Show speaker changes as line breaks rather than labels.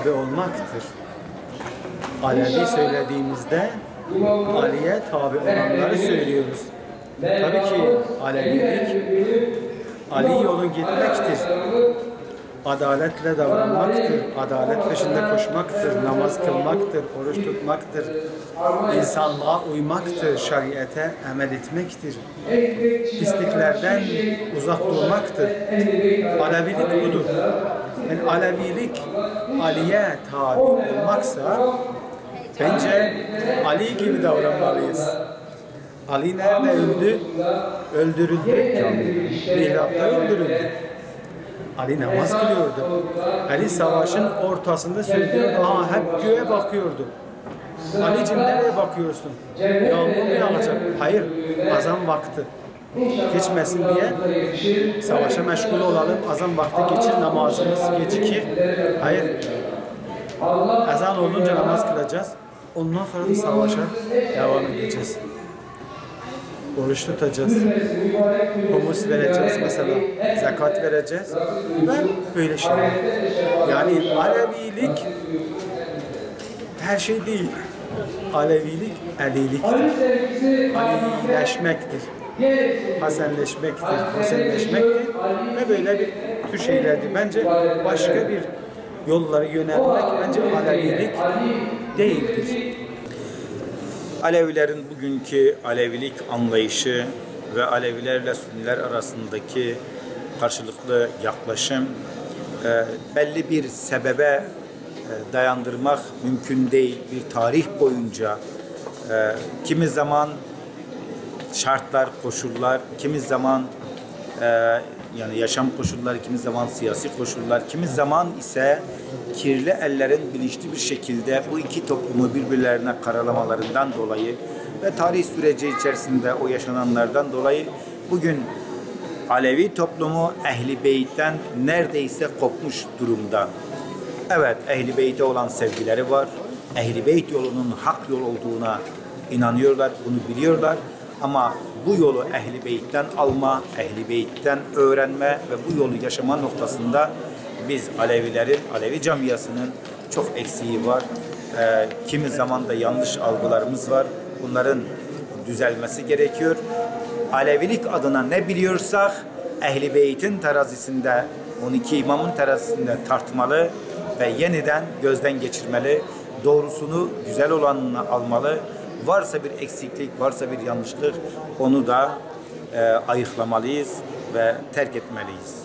tabi olmaktır. Alevi söylediğimizde Ali'ye tabi olanları söylüyoruz. Tabii ki Alevilik Ali yolu gitmektir. Adaletle davranmaktır, adalet peşinde koşmaktır, namaz kılmaktır, oruç tutmaktır, insanlığa uymaktır, şeriate amel etmektir, pisliklerden uzak durmaktır. Alevilik budur. Yani Alevilik Ali'ye tabi olmaksa bence Ali gibi davranmalıyız. Ali nerede öldü? Öldürüldü. Mihrapta öldürüldü. Ali namaz kılıyordu. Ali savaşın ortasında söylüyordu. Hep göğe bakıyordu. Ali'cim nereye bakıyorsun? Yağmur mu yağacak? Hayır, azan vakti geçmesin diye savaşa meşgul olalım. Azan vakti geçir, namazımız gecikir. Hayır. Ezan olunca namaz kılacağız. Ondan sonra da savaşa devam edeceğiz. Oruç tutacağız. Humus vereceğiz mesela. Zekat vereceğiz. Ve böyle şeyler. Yani Alevilik her şey değil. Alevilik Aliliktir. Alileşmektir. Hasenleşmektir. Hasenleşmektir. Ve böyle bir tür şeylerdir. Bence başka bir yollara yönelmek bence Alevilik değildir.
Alevilerin bugünkü Alevilik anlayışı ve Alevilerle Sünniler arasındaki karşılıklı yaklaşım belli bir sebebe dayandırmak mümkün değil. Bir tarih boyunca kimi zaman şartlar, koşullar, kimi zaman yani yaşam koşulları, kimi zaman siyasi koşullar, kimi zaman ise kirli ellerin bilinçli bir şekilde bu iki toplumu birbirlerine karalamalarından dolayı ve tarih süreci içerisinde o yaşananlardan dolayı bugün Alevi toplumu Ehl-i Beyt'ten neredeyse kopmuş durumda. Evet, Ehl-i Beyt'e olan sevgileri var. Ehl-i Beyt yolunun hak yol olduğuna inanıyorlar, bunu biliyorlar. Ama bu yolu Ehl-i Beyt'ten alma, Ehl-i Beyt'ten öğrenme ve bu yolu yaşama noktasında biz Alevilerin, Alevi camiasının çok eksiği var. Kimi zaman da yanlış algılarımız var. Bunların düzelmesi gerekiyor. Alevilik adına ne biliyorsak Ehl-i Beyt'in terazisinde, 12 imamın terazisinde tartmalı ve yeniden gözden geçirmeli. Doğrusunu, güzel olanını almalı. Varsa bir eksiklik, varsa bir yanlışlık onu da ayıklamalıyız ve terk etmeliyiz.